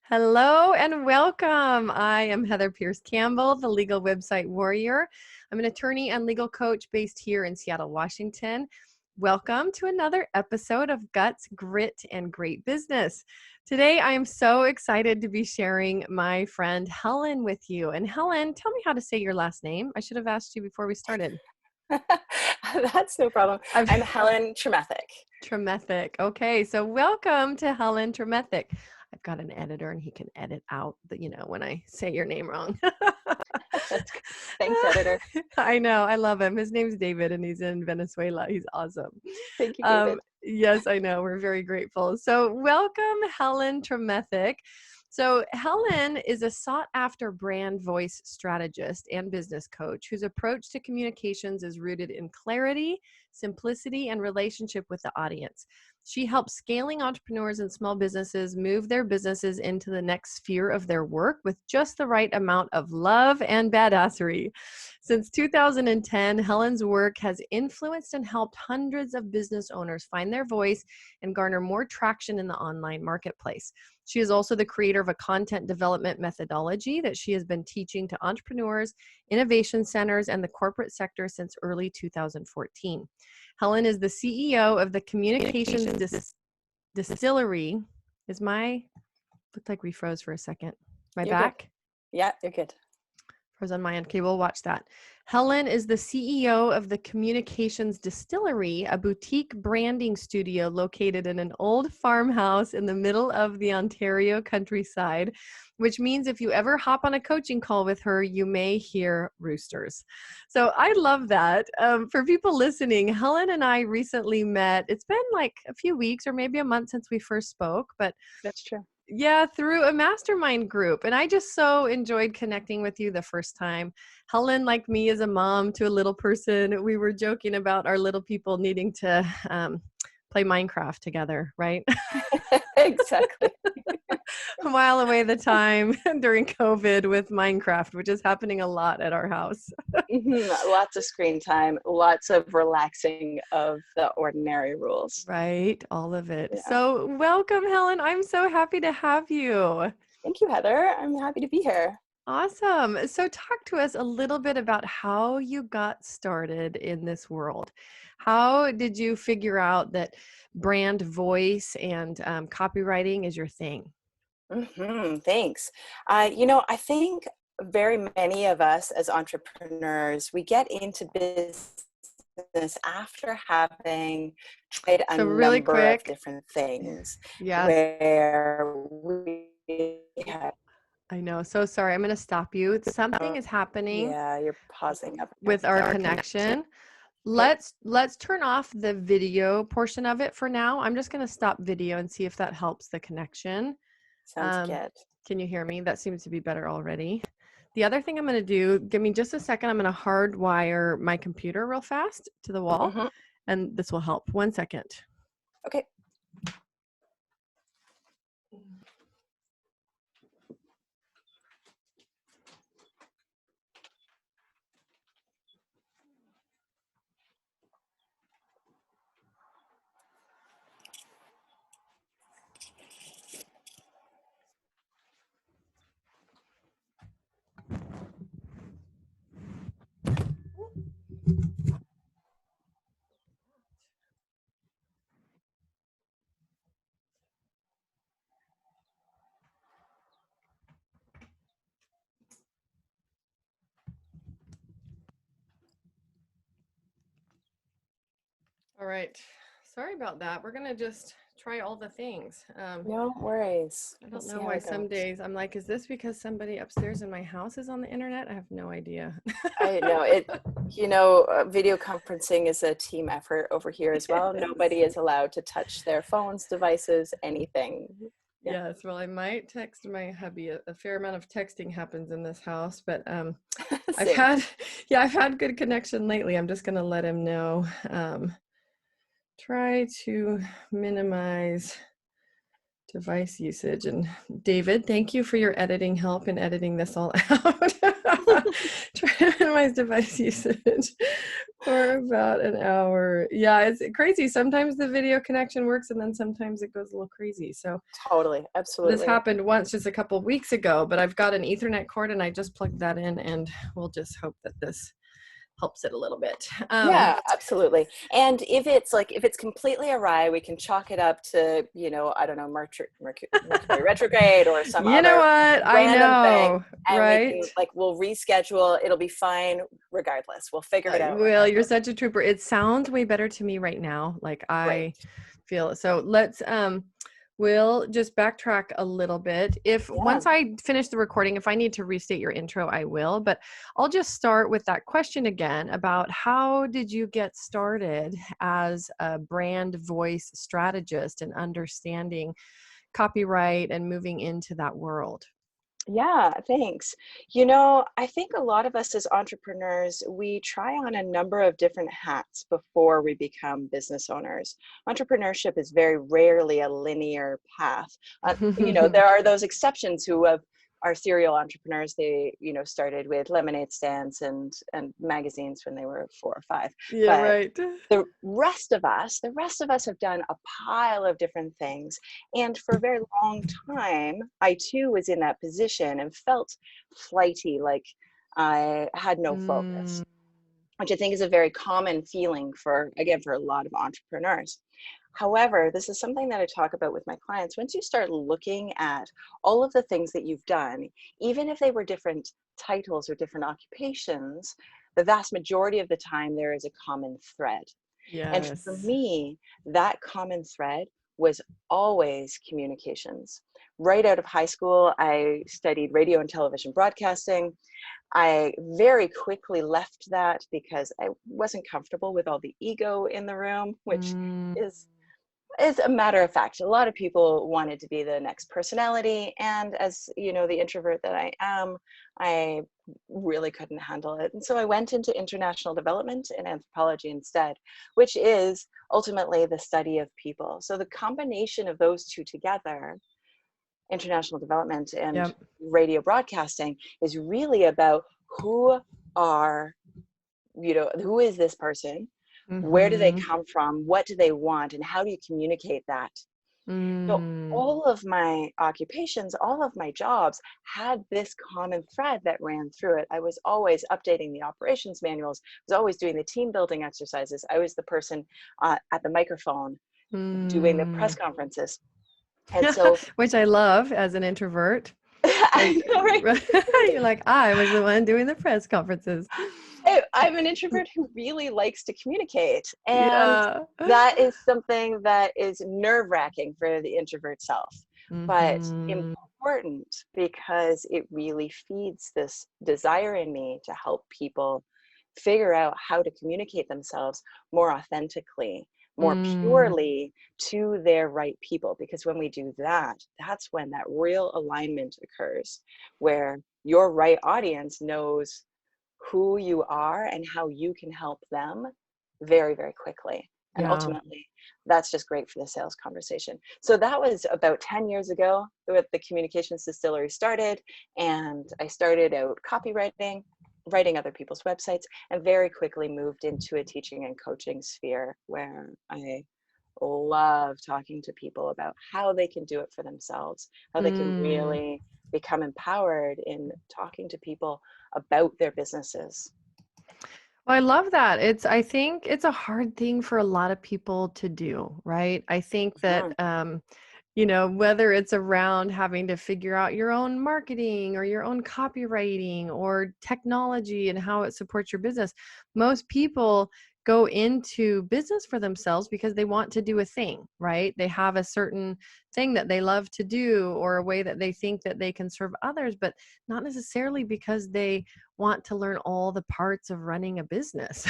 Hello and welcome. I am Heather Pierce Campbell, the legal website warrior. I'm an attorney and legal coach based here in Seattle, Washington. Welcome to another episode of Guts, Grit, and Great Business. Today, I am so excited to be sharing my friend Helen with you. And Helen, tell me how to say your last name. I should have asked you before we started. That's no problem. I'm Helen Tremethick. Tremethick. Okay, so welcome to Helen Tremethick. I've got an editor and he can edit out when I say your name wrong. Thanks, editor. I know. I love him. His name's David and he's in Venezuela. He's awesome. Thank you, David. Yes, I know. We're very grateful. So welcome, Helen Tremethick. So Helen is a sought-after brand voice strategist and business coach whose approach to communications is rooted in clarity, simplicity, and relationship with the audience. She helps scaling entrepreneurs and small businesses move their businesses into the next sphere of their work with just the right amount of love and badassery. Since 2010, Helen's work has influenced and helped hundreds of business owners find their voice and garner more traction in the online marketplace. She is also the creator of a content development methodology that she has been teaching to entrepreneurs, innovation centers, and the corporate sector since early 2014. Helen is the CEO of the Communications Distillery. Looked like we froze for a second. You're back? Good. Yeah, you're good. Froze on my end. Okay, we'll watch that. Helen is the CEO of the Communications Distillery, a boutique branding studio located in an old farmhouse in the middle of the Ontario countryside, which means if you ever hop on a coaching call with her, you may hear roosters. So I love that. For people listening, Helen and I recently met. It's been like a few weeks or maybe a month since we first spoke, but that's true. Yeah, through a mastermind group. And I just so enjoyed connecting with you the first time. Helen, like me, is a mom to a little person. We were joking about our little people needing to play Minecraft together, right? Exactly. A while away the time during COVID with Minecraft, which is happening a lot at our house. Lots of screen time, lots of relaxing of the ordinary rules. Right, all of it. Yeah. So welcome, Helen. I'm so happy to have you. Thank you, Heather. I'm happy to be here. Awesome. So talk to us a little bit about how you got started in this world. How did you figure out that brand voice and copywriting is your thing? Thanks. I think very many of us as entrepreneurs, we get into business after having tried a number of different things. Yes. Where we have, I know. So sorry. I'm going to stop you. Something is happening. Yeah, you're pausing up with our connection. Let's turn off the video portion of it for now. I'm just going to stop video and see if that helps the connection. Sounds good. Can you hear me? That seems to be better already. The other thing I'm going to do, give me just a second. I'm going to hardwire my computer real fast to the wall, and this will help. 1 second. Okay. All right. Sorry about that. We're going to just try all the things. No worries. I don't know why some days I'm like, is this because somebody upstairs in my house is on the internet? I have no idea. I know video conferencing is a team effort over here as well. Nobody is allowed to touch their phones, devices, anything. Yeah. Yes. Well, I might text my hubby. A fair amount of texting happens in this house, but I've had good connection lately. I'm just going to let him know. Try to minimize device usage. And David, thank you for your editing help in editing this all out. Try to minimize device usage for about an hour. Yeah, it's crazy. Sometimes the video connection works and then sometimes it goes a little crazy. So Totally. this Absolutely. happened once just a couple of weeks ago, but I've got an Ethernet cord and I just plugged that in, and we'll just hope that this helps it a little bit. Yeah, absolutely. And if it's completely awry, we can chalk it up to, I don't know, Mercury retrograde or some You know other what? I random thing. know, And we right? can, we'll reschedule. It'll be fine regardless. We'll figure it out Will, you're regardless. such a trooper. It sounds way better to me right now. Like I Great. feel it. So let's we'll just backtrack a little bit. If Yeah. once I finish the recording, if I need to restate your intro, I will, but I'll just start with that question again about how did you get started as a brand voice strategist and understanding copyright and moving into that world? Yeah, thanks. I think a lot of us as entrepreneurs, we try on a number of different hats before we become business owners. Entrepreneurship is very rarely a linear path. There are those exceptions who are serial entrepreneurs. They, started with lemonade stands and magazines when they were 4 or 5. Yeah, But right. the rest of us have done a pile of different things. And for a very long time, I too was in that position and felt flighty, like I had no focus, Mm, which I think is a very common feeling for a lot of entrepreneurs. However, this is something that I talk about with my clients. Once you start looking at all of the things that you've done, even if they were different titles or different occupations, the vast majority of the time there is a common thread. And for yes. me, that common thread was always communications. Right out of high school, I studied radio and television broadcasting. I very quickly left that because I wasn't comfortable with all the ego in the room, which Mm, is a matter of fact. A lot of people wanted to be the next personality. And as the introvert that I am, I really couldn't handle it. And so I went into international development and anthropology instead, which is ultimately the study of people. So the combination of those two together, international development and yep. radio broadcasting, is really about who are, who is this person? Where do they Mm-hmm. come from? What do they want? And how do you communicate that? So Mm, all of my occupations, all of my jobs had this common thread that ran through it. I was always updating the operations manuals. I was always doing the team building exercises. I was the person at the microphone doing the press mm. conferences. And so Which I love as an introvert. I Like, know, right? you're like, I was the one doing the press conferences. I'm an introvert who really likes to communicate. And Yeah. that is something that is nerve-wracking for the introvert self, but Mm-hmm. important because it really feeds this desire in me to help people figure out how to communicate themselves more authentically, more Mm, purely to their right people. Because when we do that, that's when that real alignment occurs, where your right audience knows who you are and how you can help them very, very quickly. And yeah. ultimately, that's just great for the sales conversation. So that was about 10 years ago that the Communications Distillery started. And I started out copywriting, writing other people's websites, and very quickly moved into a teaching and coaching sphere where I love talking to people about how they can do it for themselves, how they can Mm. really become empowered in talking to people about their businesses. Well, I love that. I think it's a hard thing for a lot of people to do, right? I think that, Mhm. whether it's around having to figure out your own marketing or your own copywriting or technology and how it supports your business, most people go into business for themselves because they want to do a thing, right? They have a certain thing that they love to do or a way that they think that they can serve others, but not necessarily because they want to learn all the parts of running a business.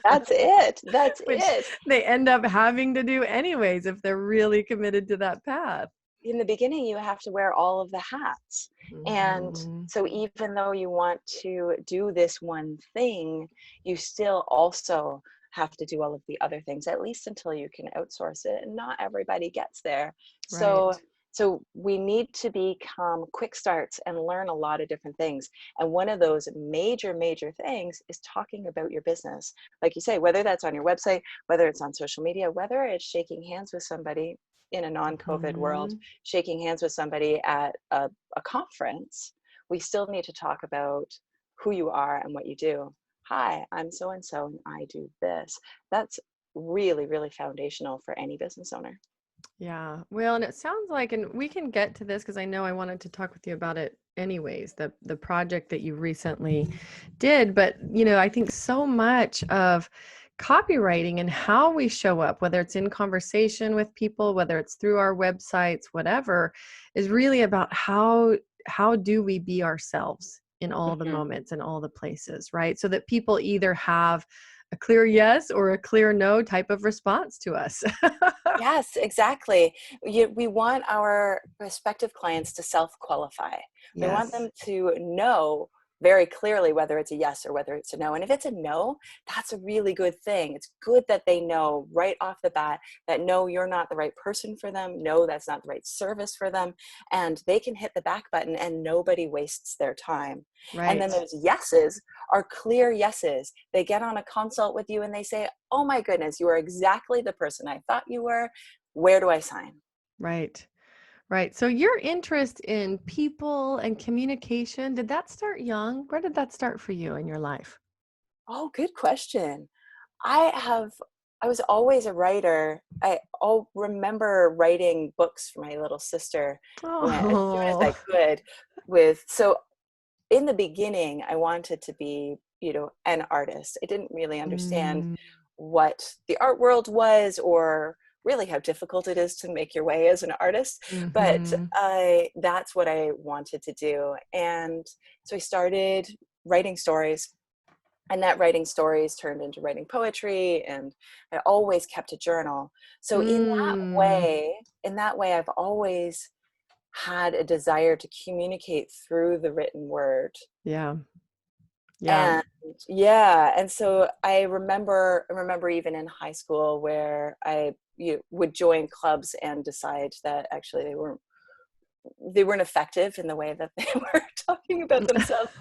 That's it. That's Which it. they end up having to do anyways if they're really committed to that path. In the beginning, you have to wear all of the hats. And Mhm. so, even though you want to do this one thing, you still also have to do all of the other things, at least until you can outsource it. And not everybody gets there. So, Right. So we need to become quick starts and learn a lot of different things. And one of those major, major things is talking about your business. Like you say, whether that's on your website, whether it's on social media, whether it's shaking hands with somebody in a non-COVID world, Mhm. shaking hands with somebody at a conference, we still need to talk about who you are and what you do. Hi, I'm so and so, and I do this. That's really, really foundational for any business owner. Yeah. Well, and it sounds like, and we can get to this because I know I wanted to talk with you about it anyways, the project that you recently did. But, I think so much of copywriting and how we show up, whether it's in conversation with people, whether it's through our websites, whatever, is really about how do we be ourselves in all the Mhm. moments and all the places, right? So that people either have a clear yes or a clear no type of response to us. Yes, exactly. We want our prospective clients to self-qualify. We want Yes. them to know very clearly whether it's a yes or whether it's a no. And if it's a no, that's a really good thing. It's good that they know right off the bat that no, you're not the right person for them. No, that's not the right service for them. And they can hit the back button and nobody wastes their time. And then Right. those yeses are clear yeses. They get on a consult with you and they say, oh my goodness, you are exactly the person I thought you were. Where do I sign? Right. Right. So your interest in people and communication, did that start young? Where did that start for you in your life? Oh, good question. I have, I was always a writer. I remember writing books for my little sister when, as soon as Oh. I could so in the beginning, I wanted to be, an artist. I didn't really understand Mm, what the art world was or really how difficult it is to make your way as an artist. But mm-hmm. that's what I wanted to do. And so I started writing stories, and that writing stories turned into writing poetry, and I always kept a journal. So Mm, in that way, I've always had a desire to communicate through the written word. yeah. Yeah. And yeah, and so I remember even in high school where I would join clubs and decide that actually they weren't effective in the way that they were talking about themselves.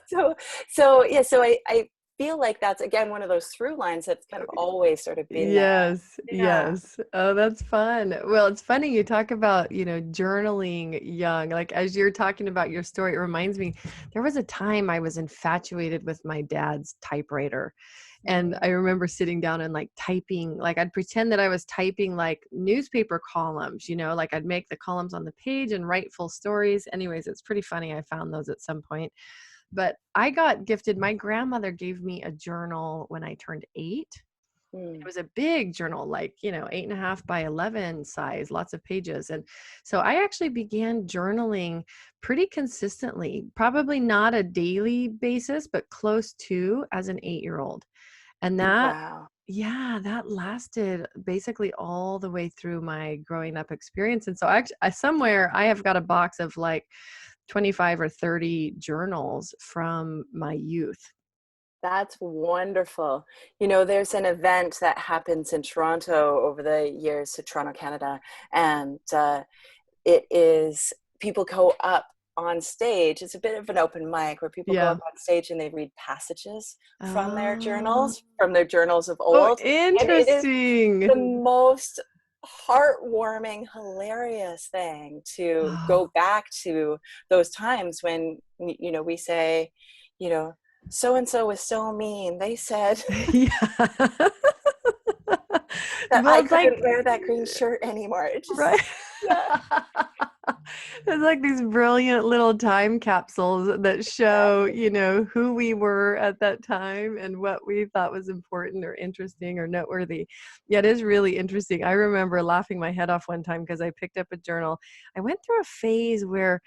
so so yeah, so I feel like that's again one of those through lines that's kind of always sort of been there. Yes, Yeah. yes. Oh, that's fun. Well, it's funny you talk about, journaling young. Like as you're talking about your story, it reminds me there was a time I was infatuated with my dad's typewriter. And I Mm. remember sitting down and like typing, like I'd pretend that I was typing like newspaper columns, like I'd make the columns on the page and write full stories. Anyways, it's pretty funny. I found those at some point. But I got gifted, my grandmother gave me a journal when I turned 8. It Mm. was a big journal, like, 8.5 by 11 size, lots of pages. And so I actually began journaling pretty consistently, probably not a daily basis, but close to as an 8-year-old. And Wow. yeah, that lasted basically all the way through my growing up experience. And so somewhere I have got a box of like 25 or 30 journals from my youth. That's wonderful. There's an event that happens in Toronto over the years, to Toronto, Canada, and it is people go up on stage. It's a bit of an open mic where people go Yeah. up on stage and they read passages Oh, from their journals of oh, old, and it is the interesting. most heartwarming, hilarious thing to Oh, go back to those times when we say, you know, so and so was so mean. They said yeah. that Well, I it's like, couldn't wear that green shirt anymore. It just, right? yeah, It's like these brilliant little time capsules that show, exactly. who we were at that time and what we thought was important or interesting or noteworthy. Yeah, it is really interesting. I remember laughing my head off one time because I picked up a journal. I went through a phase where,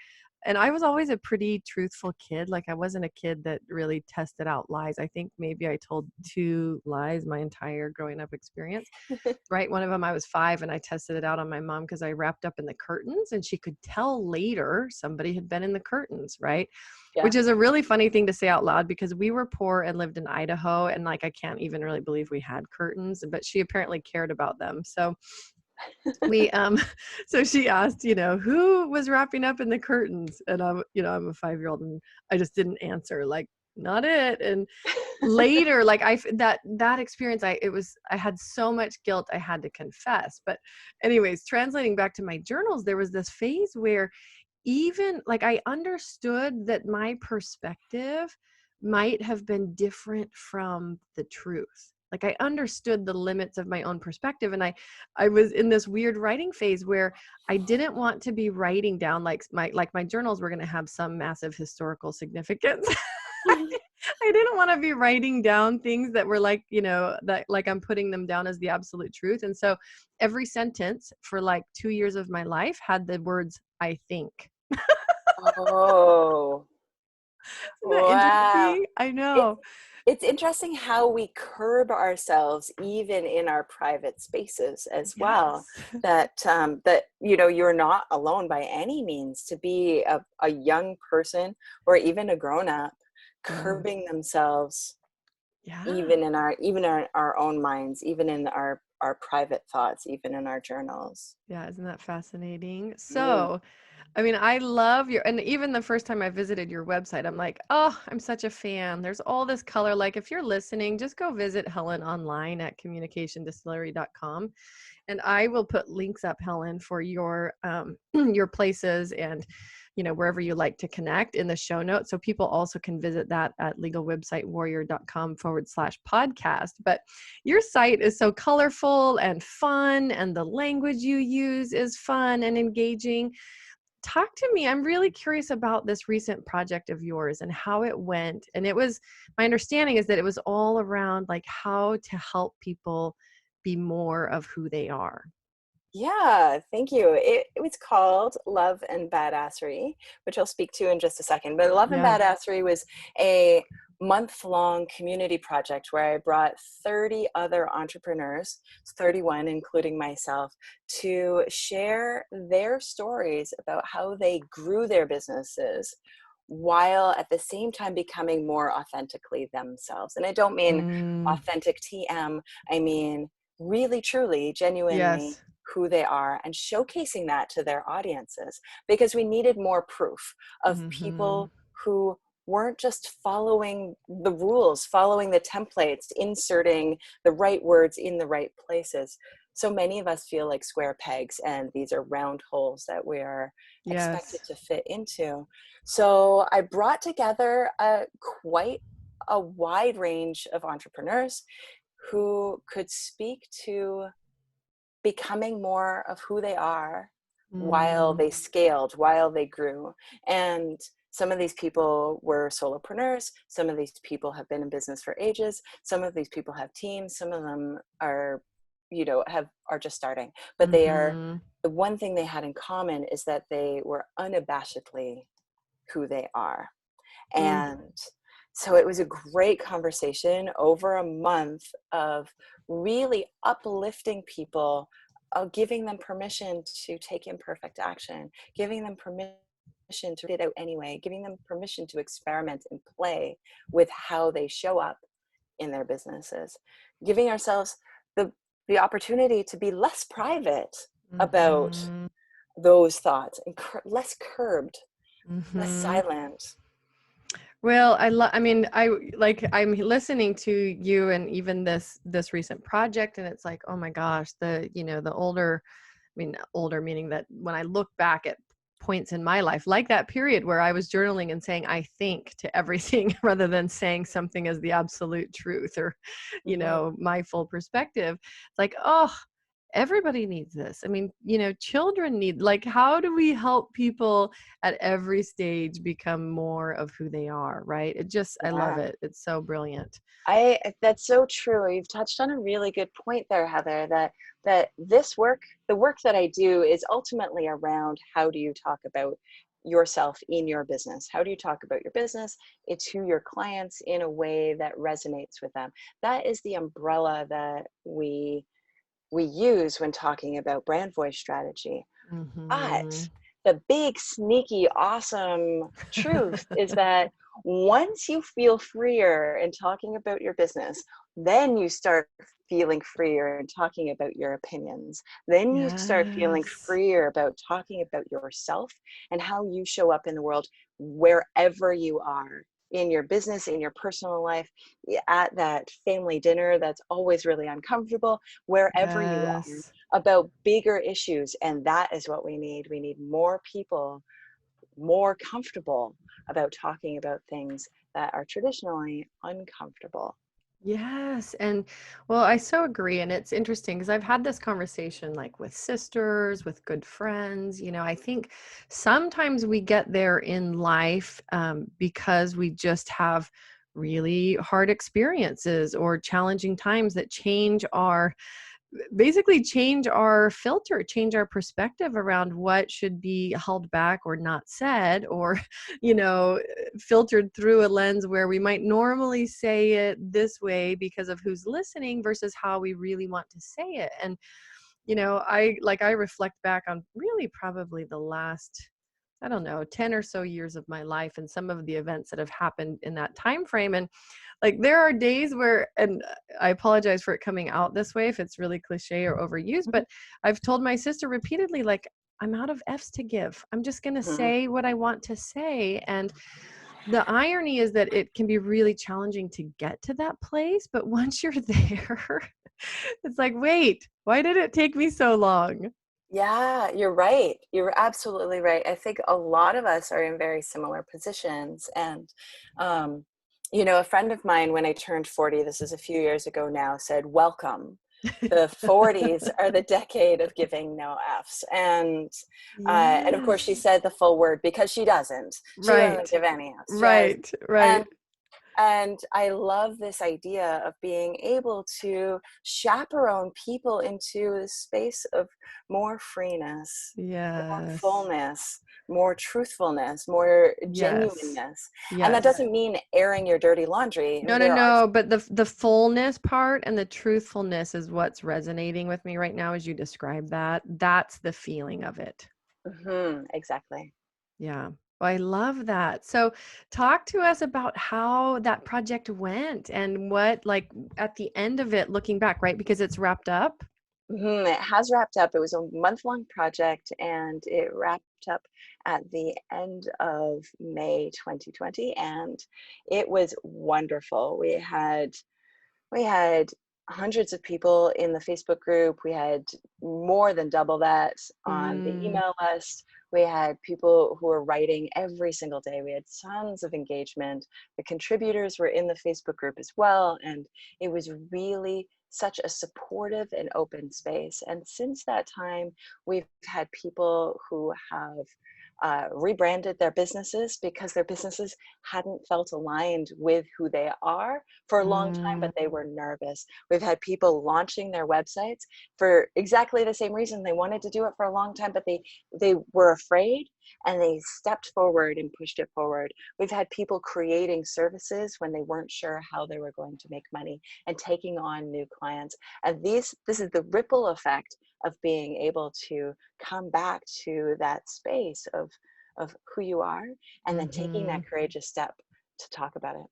and I was always a pretty truthful kid. Like I wasn't a kid that really tested out lies. I think maybe I told 2 lies my entire growing up experience. Right, one of them I was 5 and I tested it out on my mom because I wrapped up in the curtains and she could tell later somebody had been in the curtains, right? Yeah. Which is a really funny thing to say out loud because we were poor and lived in Idaho and like I can't even really believe we had curtains, but she apparently cared about them. So we so she asked, who was wrapping up in the curtains, and I'm a 5-year-old, and I just didn't answer, like, not it. And later, like, that experience, I had so much guilt I had to confess. But anyways, translating back to my journals, there was this phase where even like I understood that my perspective might have been different from the truth. Like I understood the limits of my own perspective. And I was in this weird writing phase where I didn't want to be writing down like my journals were going to have some massive historical significance. I didn't want to be writing down things that were like, that like I'm putting them down as the absolute truth. And so every sentence for like 2 years of my life had the words, I think. Oh, Isn't that wow. interesting? I It's know. it's interesting how we curb ourselves even in our private spaces as well. Yes. That you're not alone by any means to be a young person or even a grown up Mm. curbing themselves Yeah. even in our own minds, even in our private thoughts, even in our journals. Yeah. Isn't that fascinating? Mm. So, I mean, I love and even the first time I visited your website, I'm like, oh, I'm such a fan. There's all this color. Like, if you're listening, just go visit Helen online at communicationdistillery.com. And I will put links up, Helen, for your your places and wherever you like to connect in the show notes, so people also can visit that at legalwebsitewarrior.com/podcast. But your site is so colorful and fun, and the language you use is fun and engaging. Talk to me. I'm really curious about this recent project of yours and how it went. And my understanding is that it was all around like how to help people be more of who they are. Yeah, thank you. It was called Love and Badassery, which I'll speak to in just a second. But Love and Yeah. Badassery was a month-long community project where I brought 30 other entrepreneurs, 31 including myself, to share their stories about how they grew their businesses while at the same time becoming more authentically themselves. And I don't mean Mm, authentic TM, I mean really, truly, genuinely yes. who they are and showcasing that to their audiences, because we needed more proof of Hmm. people who weren't just following the rules, following the templates, inserting the right words in the right places. So many of us feel like square pegs, and these are round holes that we are expected Yes. to fit into. So I brought together quite a wide range of entrepreneurs who could speak to becoming more of who they are while Mm, they scaled, while they grew. And some of these people were solopreneurs. Some of these people have been in business for ages. Some of these people have teams. Some of them are, are just starting. But hmm. the one thing they had in common is that they were unabashedly who they are. Mm, And so it was a great conversation over a month of really uplifting people, giving them permission to take imperfect action, giving them permission to get it out anyway, giving them permission to experiment and play with how they show up in their businesses, giving ourselves the opportunity to be less private about hmm. those thoughts and less curbed, less Hmm. silent. Well, I mean, I'm listening to you and even this recent project, and it's like, oh my gosh, the older, I mean, older meaning that when I look back at points in my life, like that period where I was journaling and saying I think to everything rather than saying something as the absolute truth or, Mhm. my full perspective. It's like, oh, everybody needs this. I mean, children need, like, how do we help people at every stage become more of who they are, right? I love Yeah. it. It's so brilliant. That's so true. You've touched on a really good point there, Heather, that this work, the work that I do is ultimately around how do you talk about yourself in your business? How do you talk about your business to your clients in a way that resonates with them? That is the umbrella that we use when talking about brand voice strategy. But Hmm. the big, sneaky, awesome truth is that once you feel freer in talking about your business, then you start feeling freer and talking about your opinions. Then you start feeling Yes. freer about talking about yourself and how you show up in the world wherever you are, in your business, in your personal life, at that family dinner that's always really uncomfortable, wherever you are, Yes. about bigger issues. And that is what we need. We need more people more comfortable about talking about things that are traditionally uncomfortable. Yes. And well, I so agree. And it's interesting because I've had this conversation like with sisters, with good friends. I think sometimes we get there in life because we just have really hard experiences or challenging times that change our filter, change our perspective around what should be held back or not said, or, you know, filtered through a lens where we might normally say it this way because of who's listening versus how we really want to say it. And, I reflect back on really probably the last, I don't know, 10 or so years of my life and some of the events that have happened in that time frame. And like there are days where, and I apologize for it coming out this way if it's really cliche or overused, but I've told my sister repeatedly, like, I'm out of F's to give. I'm just going to Mhm. say what I want to say. And the irony is that it can be really challenging to get to that place. But once you're there, it's like, wait, why did it take me so long? Yeah, you're right. You're absolutely right. I think a lot of us are in very similar positions. And, um, a friend of mine, when I turned 40, this is a few years ago now, said, welcome. The 40s are the decade of giving no Fs. And of course, she Yes. said the full word because she doesn't. She doesn't Right. give any Fs. She has, Right. Right. and And I love this idea of being able to chaperone people into a space of more freeness, more Yes. fullness, more truthfulness, more Yes. genuineness. And that Yes. doesn't mean airing your dirty laundry. I No, mean, no, there are. no. But the fullness part and the truthfulness is what's resonating with me right now as you describe that. That's the feeling of it. Exactly. Yeah. Well, I love that. So talk to us about how that project went and what, like, at the end of it, looking back, right? Because it's wrapped up. It has wrapped up. It was a month-long project, and it wrapped up at the end of May 2020, and it was wonderful. We had hundreds of people in the Facebook group. We had more than double that on the Mm, email list. We had people who were writing every single day. We had tons of engagement. The contributors were in the Facebook group as well. And it was really such a supportive and open space. And since that time, we've had people who have rebranded their businesses because their businesses hadn't felt aligned with who they are for a long time, mm, but they were nervous. We've had people launching their websites for exactly the same reason. They wanted to do it for a long time, but they were afraid, and they stepped forward and pushed it forward. We've had people creating services when they weren't sure how they were going to make money and taking on new clients. And this is the ripple effect of being able to come back to that space of who you are, and then taking that mm-hmm. courageous step to talk about it.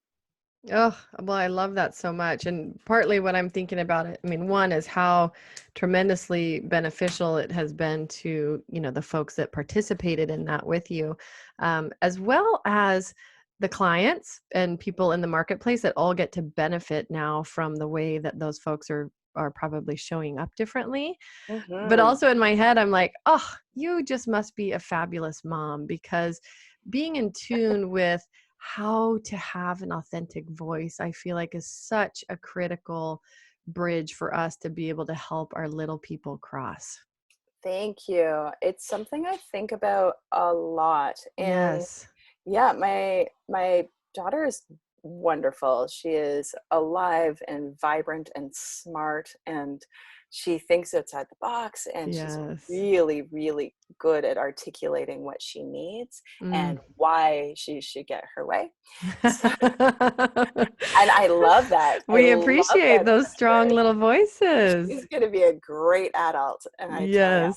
Oh, well, I love that so much. And partly what I'm thinking about it, I mean, one is how tremendously beneficial it has been to, the folks that participated in that with you, as well as the clients and people in the marketplace that all get to benefit now from the way that those folks are probably showing up differently. But Hmm. also in my head, I'm like, oh, you just must be a fabulous mom because being in tune with how to have an authentic voice, I feel like is such a critical bridge for us to be able to help our little people cross. Thank you. It's something I think about a lot. And Yes. yeah, my daughter is wonderful. She is alive and vibrant and smart, and she thinks outside the box, and she's Yes. really, really good at articulating what she needs Mm. and why she should get her way. So, and I love that. I We love appreciate that those about strong her. little She's voices. going to be a great adult, and I tell you.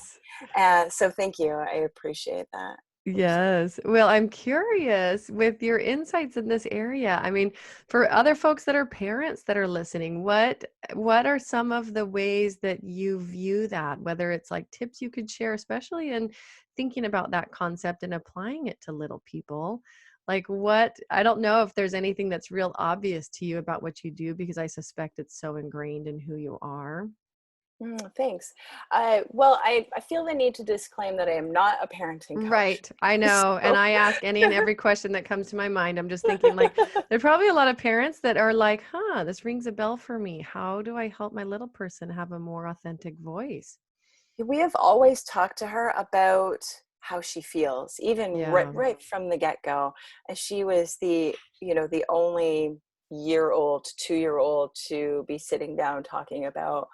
Yes. So thank you. I appreciate that. Yes. Well, I'm curious with your insights in this area. I mean, for other folks that are parents that are listening, what are some of the ways that you view that? Whether it's like tips you could share, especially in thinking about that concept and applying it to little people. Like what, I don't know if there's anything that's real obvious to you about what you do because I suspect it's so ingrained in who you are. Thanks. Well, I feel the need to disclaim that I am not a parenting coach. Right. I know. And So, I ask any and every question that comes to my mind. I'm just thinking like there are probably a lot of parents that are like, huh, this rings a bell for me. How do I help my little person have a more authentic voice? we have always talked to her about how she feels, even Yeah. right from the get-go. And she was the only year-old, 2-year-old to be sitting down talking about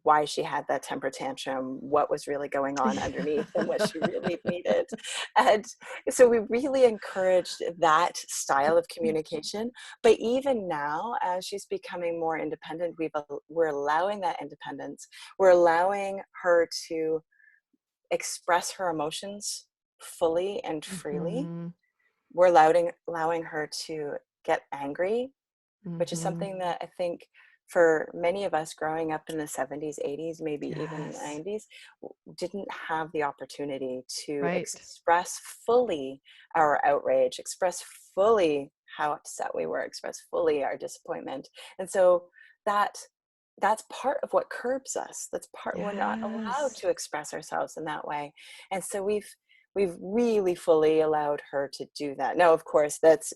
why she had that temper tantrum, what was really going on underneath, and what she really needed. And so we really encouraged that style of communication. But even now, as she's becoming more independent, we're allowing that independence. We're allowing her to express her emotions fully and freely. Mhm. We're allowing her to get angry, which is Mhm. something that I think for many of us growing up in the 70s, 80s, maybe even Yes. 90s, didn't have the opportunity to Right. express fully our outrage, express fully how upset we were, express fully our disappointment. And so that that's part of what curbs us. That's part we're not allowed Yes. to express ourselves in that way. And so we've really fully allowed her to do that. Now, of course, it's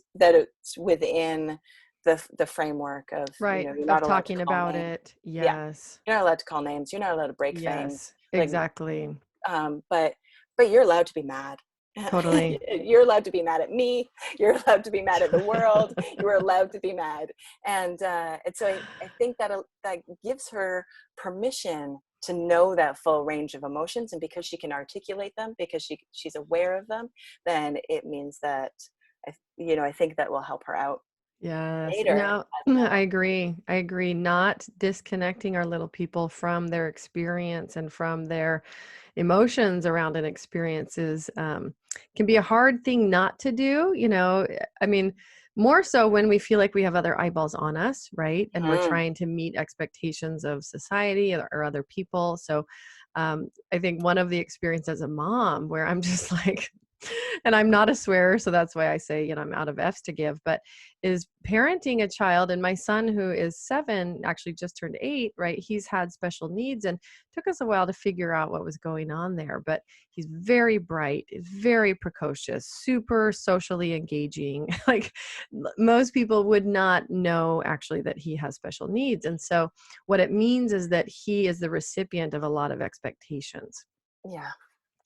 within the framework of, Right. you're Of not allowed to talking call about names. it. Yeah, Yes. you're not allowed to call names. You're not allowed to break things. Yes. Like, Exactly. but you're allowed to be mad. Totally. You're allowed to be mad at me. You're allowed to be mad at the world. You're allowed to be mad. And so I think that gives her permission to know that full range of emotions. And because she can articulate them, because she's aware of them, then it means that, I think that will help her out Yes. later No, as an I adult. agree. I agree. Not disconnecting our little people from their experience and from their emotions around an experience is can be a hard thing not to do. I mean, more so when we feel like we have other eyeballs on us, right? And we're Mhm. trying to meet expectations of society or other people. So I think one of the experiences as a mom where I'm just like, and I'm not a swearer, so that's why I say, I'm out of F's to give, but is parenting a child. And my son, who is 7, actually just turned 8, right? He's had special needs and took us a while to figure out what was going on there. But he's very bright, very precocious, super socially engaging. Like most people would not know actually that he has special needs. And so what it means is that he is the recipient of a lot of expectations, Yeah.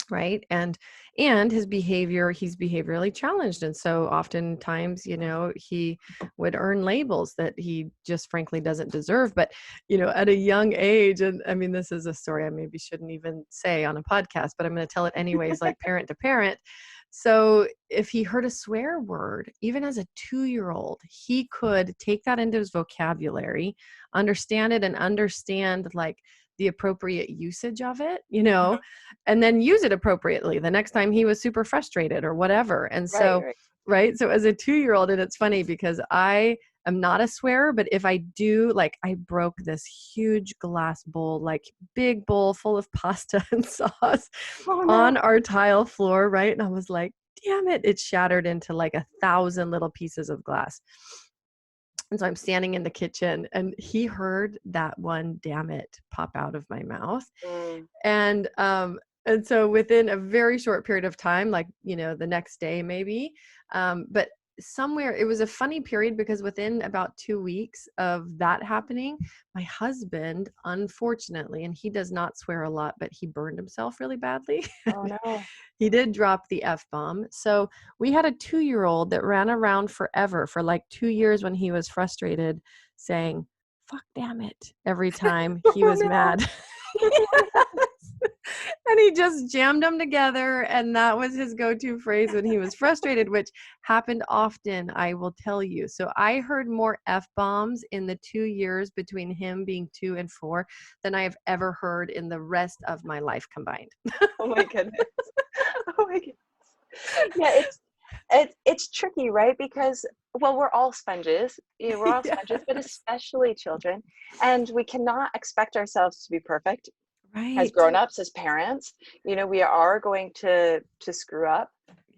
right? And his behavior, he's behaviorally challenged, and so oftentimes, he would earn labels that he just frankly doesn't deserve. But at a young age, and I mean, this is a story I maybe shouldn't even say on a podcast, but I'm going to tell it anyways, like parent to parent. So if he heard a swear word, even as a 2-year-old, he could take that into his vocabulary, understand it, and understand like the appropriate usage of it, Mhm. and then use it appropriately the next time he was super frustrated or whatever. And Right, so, right. right. So as a 2-year-old, and it's funny because I am not a swearer, but if I do, like I broke this huge glass bowl, like big bowl full of pasta and sauce Oh on no. our tile floor, right? And I was like, damn it, it shattered into like 1,000 little pieces of glass. And so I'm standing in the kitchen and he heard that one damn it pop out of my mouth. Mm. And so within a very short period of time, like, the next day maybe, but somewhere it was a funny period because within about 2 weeks of that happening, my husband, unfortunately, and he does not swear a lot, but he burned himself really badly. Oh no. He did drop the F-bomb. So we had a 2-year-old that ran around forever for like 2 years when he was frustrated saying, fuck damn it, every time he Oh was no. mad. Yes. And he just jammed them together. And that was his go-to phrase when he was frustrated, which happened often, I will tell you. So I heard more F-bombs in the 2 years between him being 2 and 4 than I have ever heard in the rest of my life combined. Oh my goodness. Oh my goodness. Yeah, it's tricky, right? Because, well, we're all sponges. We're all sponges, but Yes. especially children, and we cannot expect ourselves to be perfect as Right. grown-ups, as parents. We are going to screw up.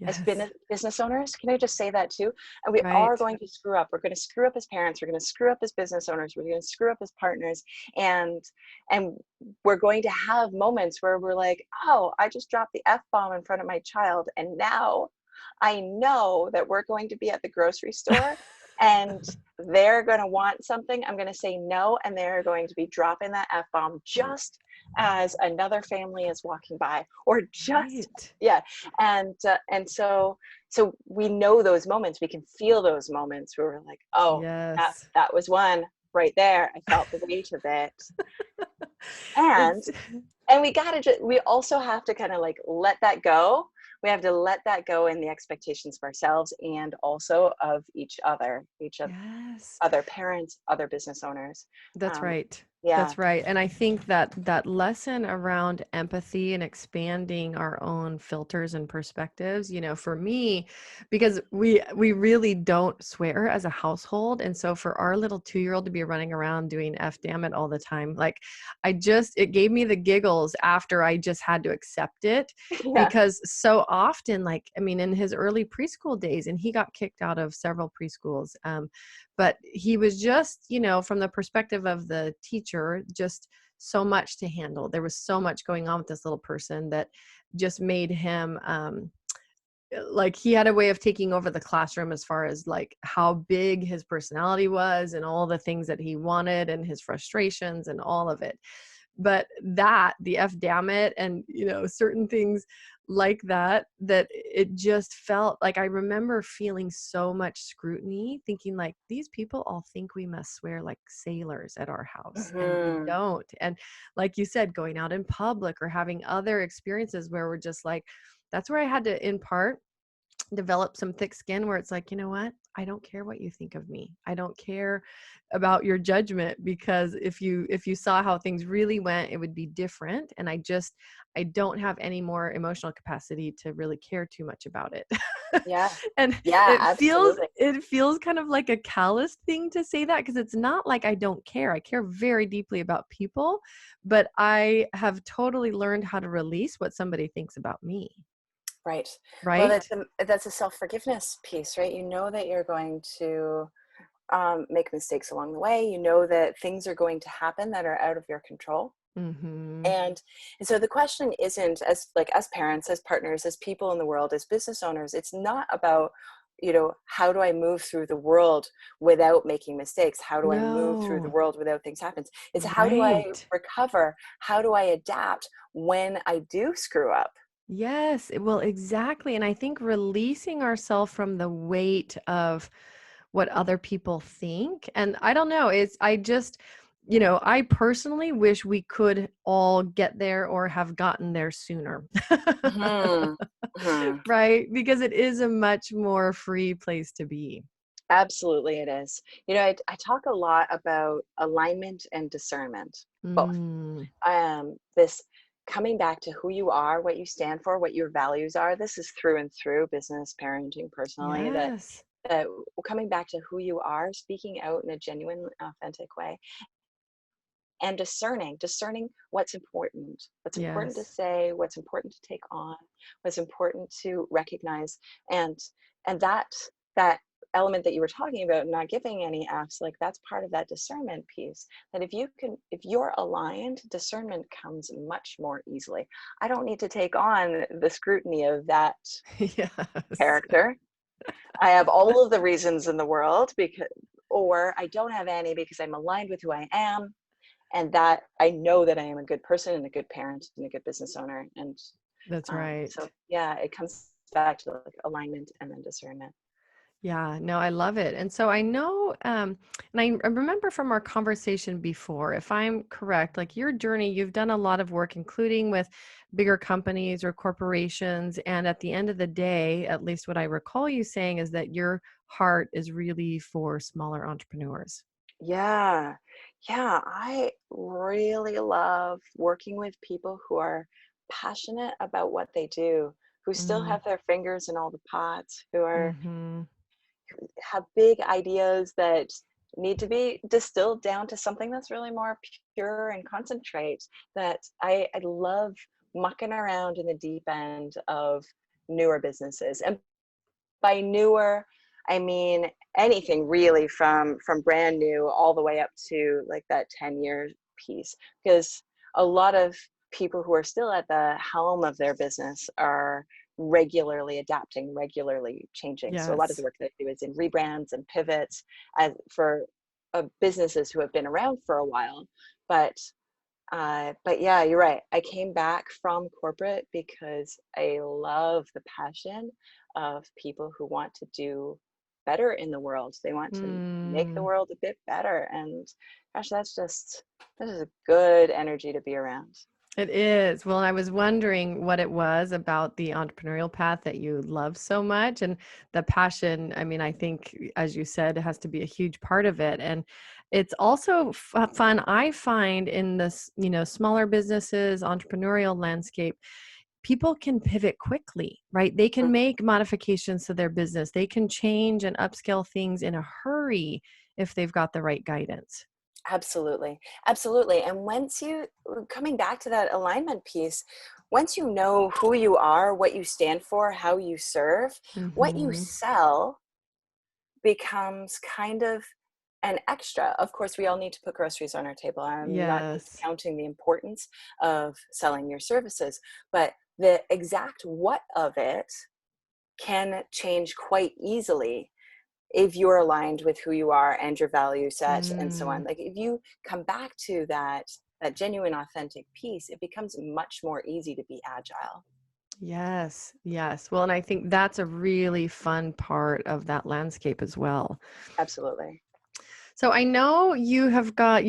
As Yes. business owners, can I just say that too? And we are Right. going to screw up. We're going to screw up as parents. We're going to screw up as business owners. We're going to screw up as partners, and and we're going to have moments where we're like, oh, I just dropped the F bomb in front of my child, and now I know that we're going to be at the grocery store, and they're going to want something. I'm going to say no, and they're going to be dropping that F bomb just as another family is walking by, or just, Right. yeah. And so we know those moments. We can feel those moments where we're like, oh, that Yes. that was one right there. I felt the weight of it. And It's we also have to kind of like let that go. We have to let that go in the expectations of ourselves and also of each of yes. other parents, other business owners. That's um, right. yeah. That's right. And I think that that lesson around empathy and expanding our own filters and perspectives, for me, because we really don't swear as a household. And so for our little 2-year-old to be running around doing F damn it all the time, like it gave me the giggles after I just had to accept it. Yeah. Because so often, like, I mean, in his early preschool days, and he got kicked out of several preschools, but he was just, from the perspective of the teacher, just so much to handle. There was so much going on with this little person that just made him like he had a way of taking over the classroom as far as like how big his personality was and all the things that he wanted and his frustrations and all of it. But the F damn it, and certain things like that it just felt like, I remember feeling so much scrutiny, thinking like, these people all think we must swear like sailors at our house, and we Hmm. don't. And like you said, going out in public or having other experiences where we're just like, that's where I had to, in part, develop some thick skin, where it's like, you know what? I don't care what you think of me. I don't care about your judgment, because if you saw how things really went, it would be different. And I don't have any more emotional capacity to really care too much about it. Yeah. And Yeah, absolutely. it feels kind of like a callous thing to say that, because it's not like I don't care. I care very deeply about people, but I have totally learned how to release what somebody thinks about me. Right. Well, Right? that's a self-forgiveness piece, right? You know that you're going to make mistakes along the way. You know that things are going to happen that are out of your control. Mhm. And so the question isn't, as parents, as partners, as people in the world, as business owners, it's not about, how do I move through the world without making mistakes? How do I move through the No. world without things happen? It's how do I Right. recover? How do I adapt when I do screw up? Yes. Well, exactly. And I think releasing ourselves from the weight of what other people think. And I don't know, I personally wish we could all get there or have gotten there sooner. Hmm. Hmm. Right? Because it is a much more free place to be. Absolutely, it is. I talk a lot about alignment and discernment, both. Mm, This coming back to who you are, what you stand for, what your values are. This is through and through business, parenting, personally. yes. That coming back to who you are, speaking out in a genuine, authentic way, and discerning what's important to Yes. say, what's important to take on, what's important to recognize. And that element that you were talking about, not giving any F's, like that's part of that discernment piece. That if you're aligned, discernment comes much more easily. I don't need to take on the scrutiny of that Yes. character. I have all of the reasons in the world, because or I don't have any because I'm aligned with who I am, and that I know that I am a good person and a good parent and a good business owner. And That's so right. yeah, it comes back to like alignment and then discernment. Yeah, no, I love it. And so I know, and I remember from our conversation before, if I'm correct, like your journey, you've done a lot of work, including with bigger companies or corporations. And at the end of the day, at least what I recall you saying is that your heart is really for smaller entrepreneurs. Yeah, yeah, I really love working with people who are passionate about what they do, who still Mm. have their fingers in all the pots, who are Mm-hmm. have big ideas that need to be distilled down to something that's really more pure and concentrate. That I love mucking around in the deep end of newer businesses. And by newer, I mean anything really from brand new all the way up to like that 10-year piece. Because a lot of people who are still at the helm of their business are regularly adapting, regularly changing. So a lot of the Yes. work that I do is in rebrands and pivots as for businesses who have been around for a while. But yeah, you're right. I came back from corporate because I love the passion of people who want to do better in the world. They want to make the Mm. world a bit better. And gosh, that is a good energy to be around. It is. Well, I was wondering what it was about the entrepreneurial path that you love so much and the passion. I mean, I think, as you said, it has to be a huge part of it. And it's also fun, I find, in this, smaller businesses, entrepreneurial landscape, people can pivot quickly, right? They can Mm, make modifications to their business. They can change and upscale things in a hurry if they've got the right guidance. absolutely. Absolutely. And once you, coming back to that alignment piece, once you know who you are, what you stand for, how you serve, what you Hmm. sell becomes kind of an extra. Of course, we all need to put groceries on our table. I'm not Yes. discounting the importance of selling your services, but the exact what of it can change quite easily if you're aligned with who you are and your value set and so on. Mm. Like if you come back to that genuine authentic piece, it becomes much more easy to be agile. Yes, yes. Well, and I think that's a really fun part of that landscape as well. Absolutely. So I know you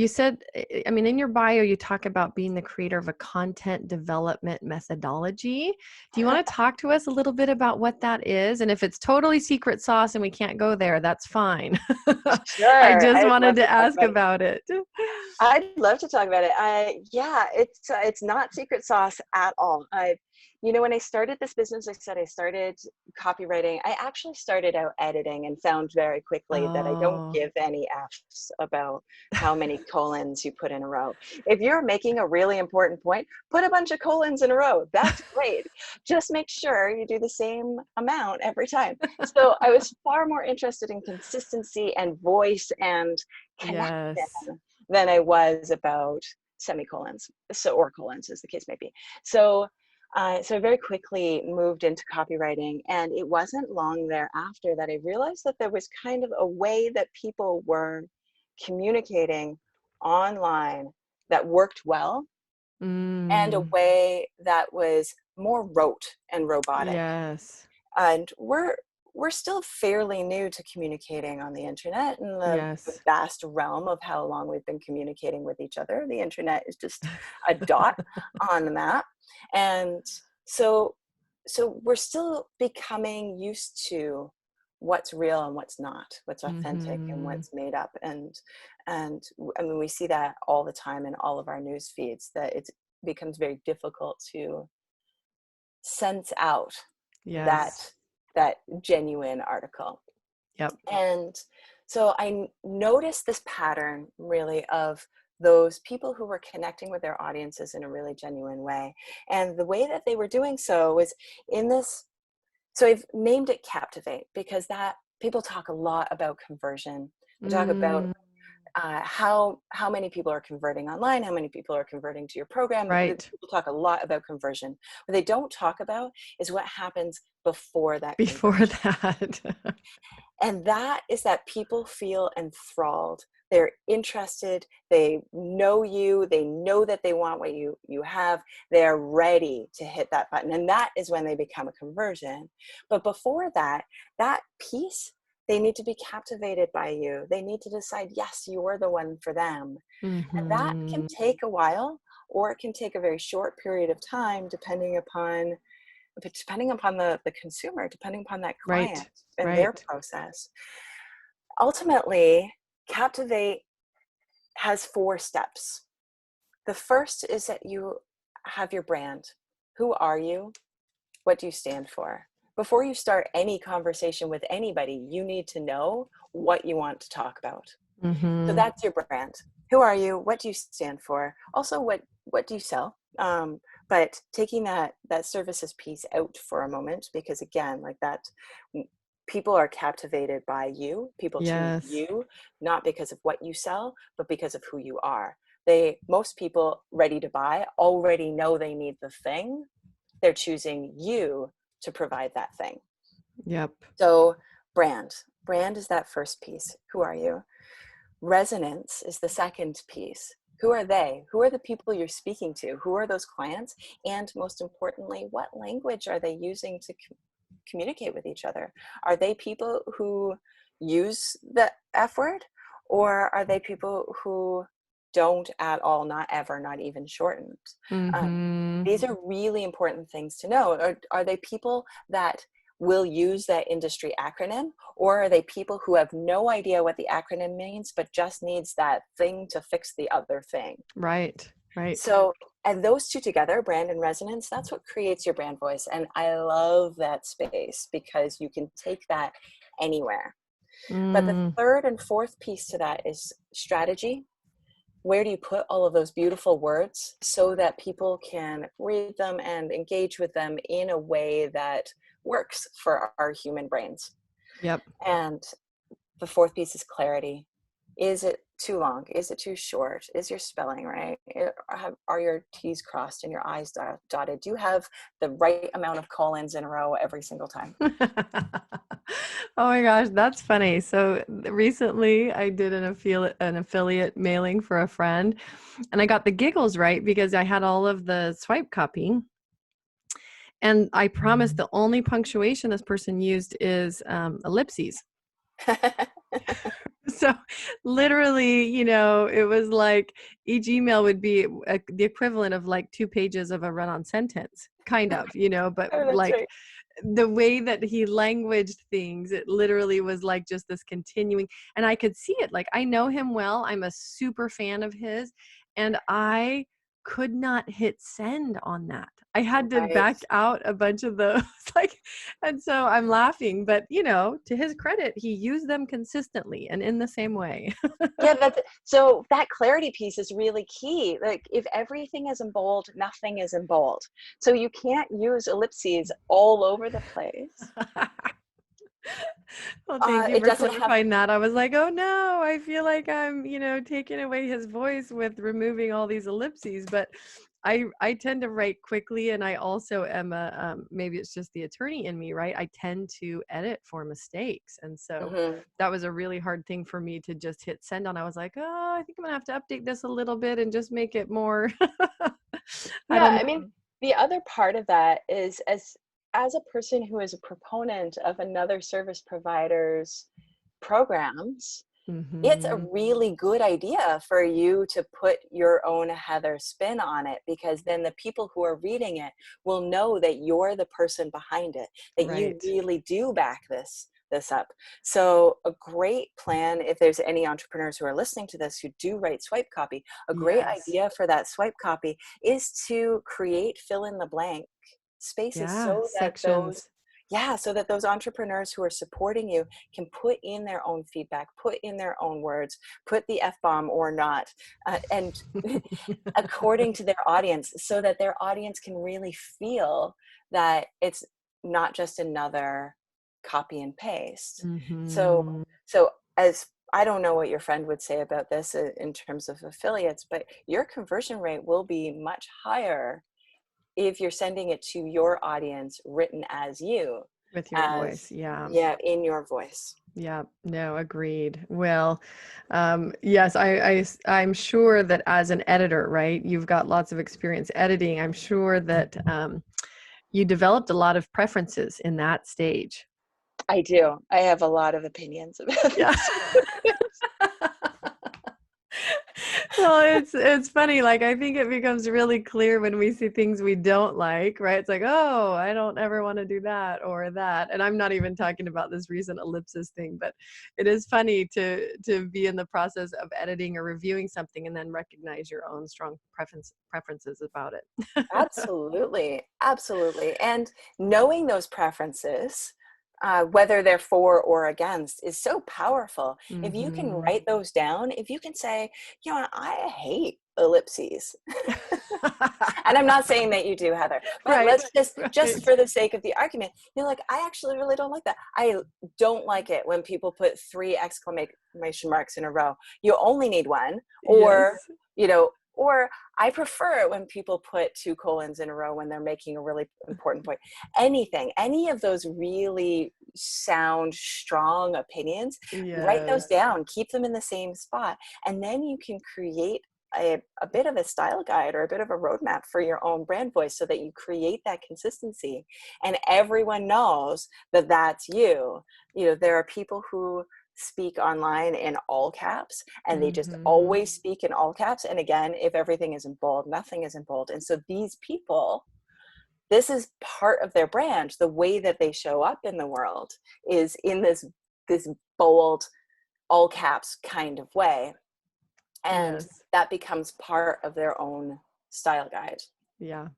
said, I mean, in your bio, you talk about being the creator of a content development methodology. Do you want to talk to us a little bit about what that is? And if it's totally secret sauce and we can't go there, that's fine. I Sure, just I'd wanted love to to talk ask about it. about it. I'd love to talk about it. Yeah, it's not secret sauce at all. When I started this business, I said I started copywriting. I actually started out editing and found very quickly that I don't Oh, give any F's about how many colons you put in a row. If you're making a really important point, put a bunch of colons in a row. That's great. Just make sure you do the same amount every time. So I was far more interested in consistency and voice and connection yes. than I was about semicolons, or colons, as the case may be. So I very quickly moved into copywriting, and it wasn't long thereafter that I realized that there was kind of a way that people were communicating online that worked well, and a Mm, way that was more rote and robotic. yes. And we're still fairly new to communicating on the internet in the Yes. vast realm of how long we've been communicating with each other. The internet is just a dot on the map. And so so we're still becoming used to what's real and what's not, what's authentic and Hmm. what's made up. I mean, we see that all the time in all of our news feeds, that it becomes very difficult to sense out Yes. that that genuine article. Yep. And so noticed this pattern really of those people who were connecting with their audiences in a really genuine way. And the way that they were doing so was in this, so I've named it Captivate, because that people talk a lot about conversion. They talk about Mm, how many people are converting online, how many people are converting to your program. right. People talk a lot about conversion. What they don't talk about is what happens before that Before conversion. that. And that is that people feel enthralled. They're interested. They know you. They know that they want what you have. They're ready to hit that button. And that is when they become a conversion. But before that, that piece, they need to be captivated by you. They need to decide, yes, you're the one for them. And that can Hmm. take a while, or it can take a very short period of time, depending upon the consumer, depending upon that client Right. and their Right. process. Ultimately, Captivate has 4 steps. The first is that you have your brand. Who are you? what do you stand for? Before you start any conversation with anybody, you need to know what you want to talk about. So Mm-hmm. that's your brand. Who are you? What do you stand for? Also, what do you sell? But taking that services piece out for a moment, because again, like that, people are captivated by you. People choose Yes. you, not because of what you sell, but because of who you are. Most people ready to buy already know they need the thing. They're choosing you to provide that thing. Yep. So brand is that first piece. Who are you? Resonance is the second piece. Who are they? Who are the people you're speaking to? Who are those clients? And most importantly, what language are they using to communicate with each other? Are they people who use the F word, or are they people who don't at all, not ever, not even shortened? Mm-hmm. These are really important things to know. Are they people that will use that industry acronym, or are they people who have no idea what the acronym means but just needs that thing to fix the other thing? Right. Right. So, and those two together, brand and resonance, that's what creates your brand voice. And I love that space because you can take that anywhere. But the Mm. third and fourth piece to that is strategy. Where do you put all of those beautiful words so that people can read them and engage with them in a way that works for our human brains? Yep. And the fourth piece is clarity. Is it too long? Is it too short? Is your spelling right? Are your T's crossed and your I's dotted? Do you have the right amount of colons in a row every single time? Oh my gosh, that's funny. So recently I did an affiliate mailing for a friend, and I got the giggles right because I had all of the swipe copy. And I promised the only punctuation this person used is ellipses. So literally, it was like each email would be the equivalent of like 2 pages of a run-on sentence, kind of, but Oh, that's like right. the way that he languaged things, it literally was like just this continuing, and I could see it. Like, I know him well. I'm a super fan of his, and I could not hit send on that. I had to Right. back out a bunch of those, like, and so I'm laughing, but to his credit, he used them consistently and in the same way. Yeah, so that clarity piece is really key. Like, if everything is in bold, nothing is in bold. So you can't use ellipses all over the place. Well, thank you It for doesn't have. clarifying that. I was like, oh no, I feel like I'm, taking away his voice with removing all these ellipses. But I tend to write quickly, and I also am maybe it's just the attorney in me, right? I tend to edit for mistakes, and so Mhm. that was a really hard thing for me to just hit send on. I was like, oh, I think I'm gonna have to update this a little bit and just make it more. I don't Yeah, I mean, know. the other part of that is, as a person who is a proponent of another service provider's programs, it's a Hmm. really good idea for you to put your own Heather spin on it, because then the people who are reading it will know that you're the person behind it, that you Right. really do back this up. So a great plan, if there's any entrepreneurs who are listening to this who do write swipe copy, a great Yes. idea for that swipe copy is to create fill in the blank spaces Yeah. so that Sections. those entrepreneurs who are supporting you can put in their own feedback, put in their own words, put the F-bomb or not, and according to their audience, so that their audience can really feel that it's not just another copy and paste. So, Hmm. as I don't know what your friend would say about this in terms of affiliates, but your conversion rate will be much higher if you're sending it to your audience written as you, With your voice. as Yeah. yeah, in your voice. Yeah. No, agreed. Well, yes, I'm sure that as an editor, right, you've got lots of experience editing. I'm sure that you developed a lot of preferences in that stage. I do. I have a lot of opinions about Yeah. this. Well, it's funny, like, I think it becomes really clear when we see things we don't like, right? It's like, "Oh, I don't ever wanna do that or that," and I'm not even talking about this recent ellipsis thing, but it is funny to be in the process of editing or reviewing something and then recognize your own strong preferences about it. Absolutely, absolutely. And knowing those preferences, whether they're for or against, is so powerful. If you can Mhm. write those down, if you can say, you know, I hate ellipses. And I'm not saying that you do, Heather, but Right, let's just right. for the sake of the argument, you're like, I actually really don't like that. I don't like it when people put 3 exclamation marks in a row. You only need one, or, Yes. you know, or I prefer it when people put 2 colons in a row when they're making a really important point. Anything, any of those really sound strong opinions, write those Yes. down, keep them in the same spot, and then you can create a bit of a style guide or a bit of a roadmap for your own brand voice so that you create that consistency and everyone knows that that's you. You know, there are people who speak online in all caps and they just Mhm. always speak in all caps. And again, if everything is in bold, nothing is in bold. And so these people, this is part of their brand. The way that they show up in the world is in this bold, all caps kind of way, and Yes. that becomes part of their own style guide. Yeah.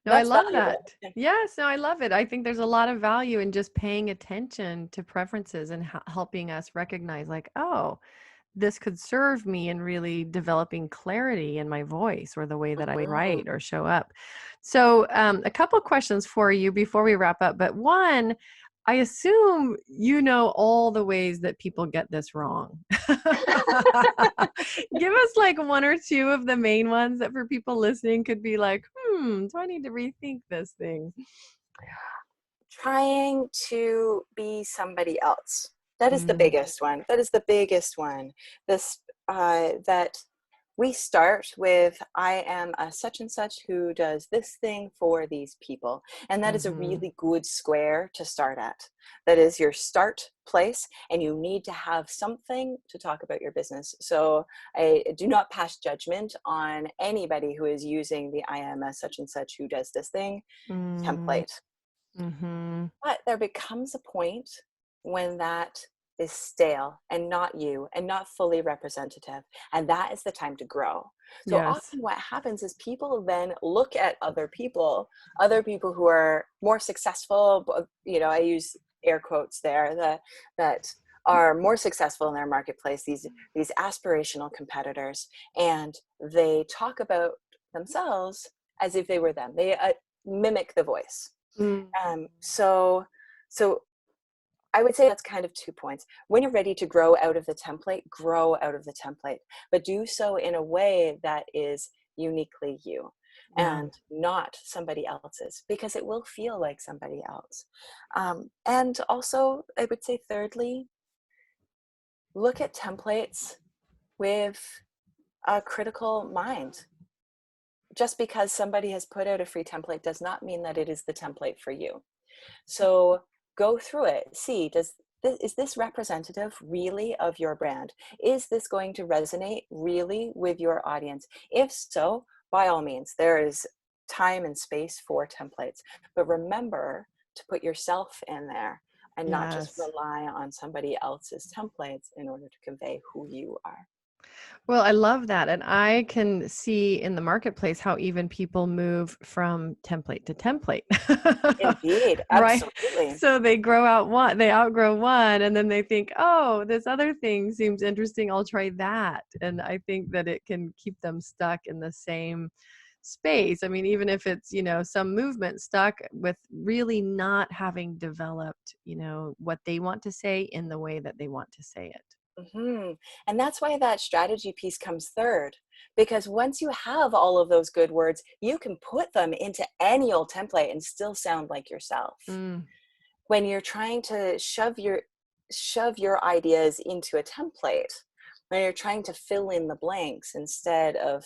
No, I That's love valuable. that. Yeah. Yes, no, I love it. I think there's a lot of value in just paying attention to preferences and helping us recognize, like, oh, this could serve me in really developing clarity in my voice or the way that I Mhm. write or show up. So, a couple questions for you before we wrap up. But one, I assume you know all the ways that people get this wrong. Give us like one or two of the main ones that for people listening could be like, do I need to rethink this thing? Trying to be somebody else. That is the Mm, biggest one. That is the biggest one. This that we start with, I am a such and such who does this thing for these people. And that is a mm-hmm. really good square to start at. That is your start place, and you need to have something to talk about your business. So I do not pass judgment on anybody who is using the I am a such and such who does this thing Mm, template. mm-hmm. But there becomes a point when that is stale and not you and not fully representative. And that is the time to grow. So Yes. often what happens is people then look at other people who are more successful, you know, I use air quotes there, that are more successful in their marketplace, these aspirational competitors, and they talk about themselves as if they were them. They mimic the voice. Mm, So so I would say that's kind of 2 points. When you're ready to grow out of the template, grow out of the template, but do so in a way that is uniquely you yeah. and not somebody else's, because it will feel like somebody else. And also, I would say thirdly, look at templates with a critical mind. Just because somebody has put out a free template does not mean that it is the template for you. So go through it. See, is this representative really of your brand? Is this going to resonate really with your audience? If so, by all means, there is time and space for templates. But remember to put yourself in there and not just Yes. rely on somebody else's templates in order to convey who you are. Well, I love that. And I can see in the marketplace how even people move from template to template. Indeed, Right? absolutely. So they outgrow one, and then they think, oh, this other thing seems interesting. I'll try that. And I think that it can keep them stuck in the same space. I mean, even if it's, some movement stuck with really not having developed, what they want to say in the way that they want to say it. And that's why that strategy piece comes third, because once you have all of those good words, you can put them into any old template and still sound like yourself. Mm, When you're trying to shove your ideas into a template, when you're trying to fill in the blanks instead of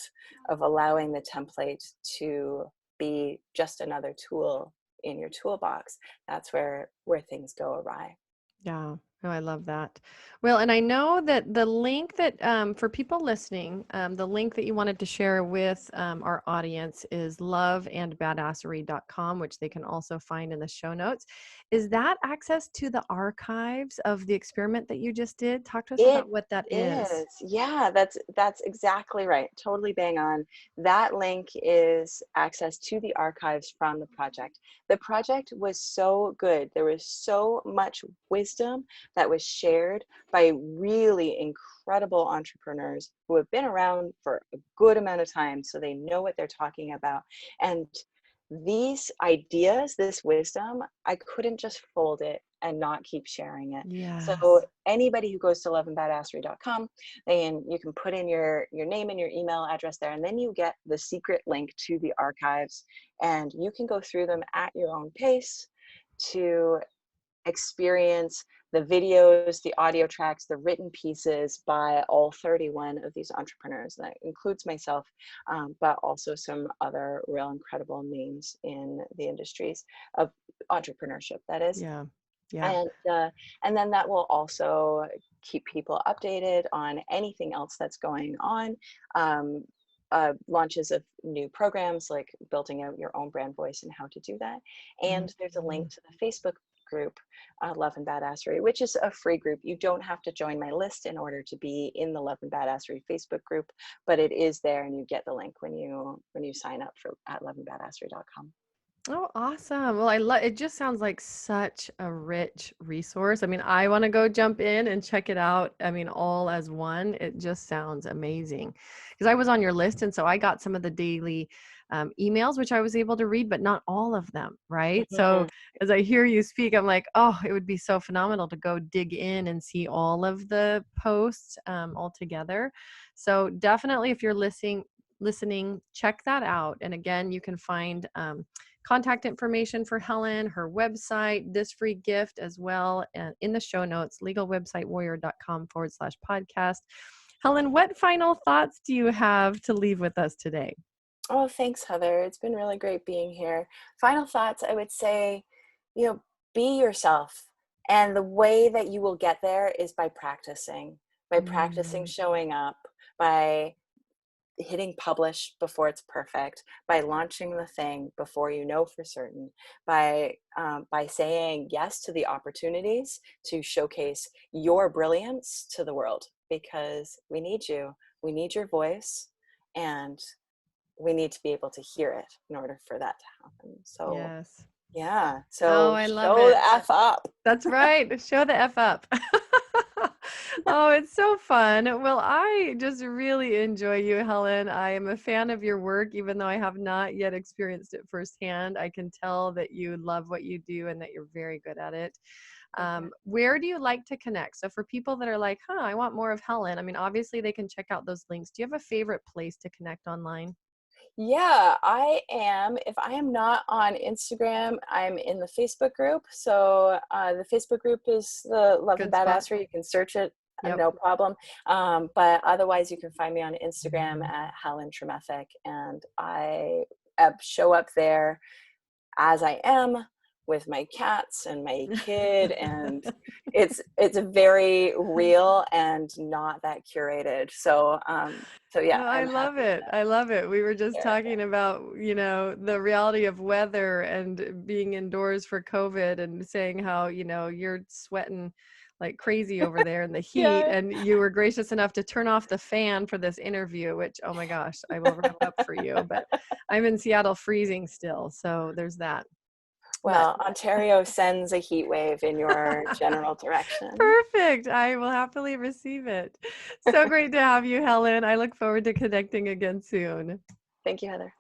allowing the template to be just another tool in your toolbox, that's where things go awry. yeah. Oh, I love that. Well, and I know that the link that for people listening, the link that you wanted to share with our audience is loveandbadassery.com, which they can also find in the show notes. Is that access to the archives of the experiment that you just did? Talk to us It about what that is. is. Yeah, that's exactly right. Totally bang on. That link is access to the archives from the project. The project was so good. There was so much wisdom that was shared by really incredible entrepreneurs who have been around for a good amount of time, so they know what they're talking about. And these ideas, this wisdom, I couldn't just fold it and not keep sharing it. So Yes. anybody who goes to loveandbadassery.com, then you can put in your name and your email address there, and then you get the secret link to the archives, and you can go through them at your own pace to experience the videos, the audio tracks, the written pieces by all 31 of these entrepreneurs. That includes myself, but also some other real incredible names in the industries of entrepreneurship, that is. Yeah. Yeah. And then that will also keep people updated on anything else that's going on. Launches of new programs, like building out your own brand voice and how to do that. And there's a link Mhm. to the Facebook group, Love and Badassery, which is a free group. You don't have to join my list in order to be in the Love and Badassery Facebook group, but it is there, and you get the link when you sign up for at loveandbadassery.com. Oh, awesome. Well, I love it. Just sounds like such a rich resource. I mean, I want to go jump in and check it out. I mean, all as one. It just sounds amazing because I was on your list. And so I got some of the daily emails, which I was able to read, but not all of them. Right. So Mhm. as I hear you speak, I'm like, oh, it would be so phenomenal to go dig in and see all of the posts all together. So definitely, if you're listening, check that out. And again, you can find contact information for Helen, her website, this free gift as well, in the show notes, legalwebsitewarrior.com/podcast. Helen, what final thoughts do you have to leave with us today? Oh, thanks, Heather. It's been really great being here. Final thoughts, I would say, you know, be yourself. And the way that you will get there is by practicing Mm, showing up, by hitting publish before it's perfect, by launching the thing before you know for certain, by saying yes to the opportunities to showcase your brilliance to the world, because we need you. We need your voice, and we need to be able to hear it in order for that to happen. So yes. yeah, Oh, so I love show the it. F up. That's right. Show the F up. Oh, it's so fun. Well, I just really enjoy you, Helen. I am a fan of your work, even though I have not yet experienced it firsthand. I can tell that you love what you do and that you're very good at it. Thank you. Where do you like to connect? So for people that are like, I want more of Helen, I mean, obviously they can check out those links. Do you have a favorite place to connect online? Yeah, I am. If I am not on Instagram, I'm in the Facebook group. So the Facebook group is the Love and Good spot. Badassery. You can search it, Yep. no problem. But otherwise, you can find me on Instagram at Helen Tremethick, and I show up there as I am, with my cats and my kid, and it's very real and not that curated. So yeah, No, I I'm love happy it. I love it. We were to just share it talking about, the reality of weather and being indoors for COVID and saying how, you're sweating like crazy over there in the heat. there. And you were gracious enough to turn off the fan for this interview, which, oh my gosh, I will wrap up for you. But I'm in Seattle freezing still. So there's that. But Well, Ontario sends a heat wave in your general direction. perfect. I will happily receive it. So great to have you, Helen. I look forward to connecting again soon. Thank you, Heather.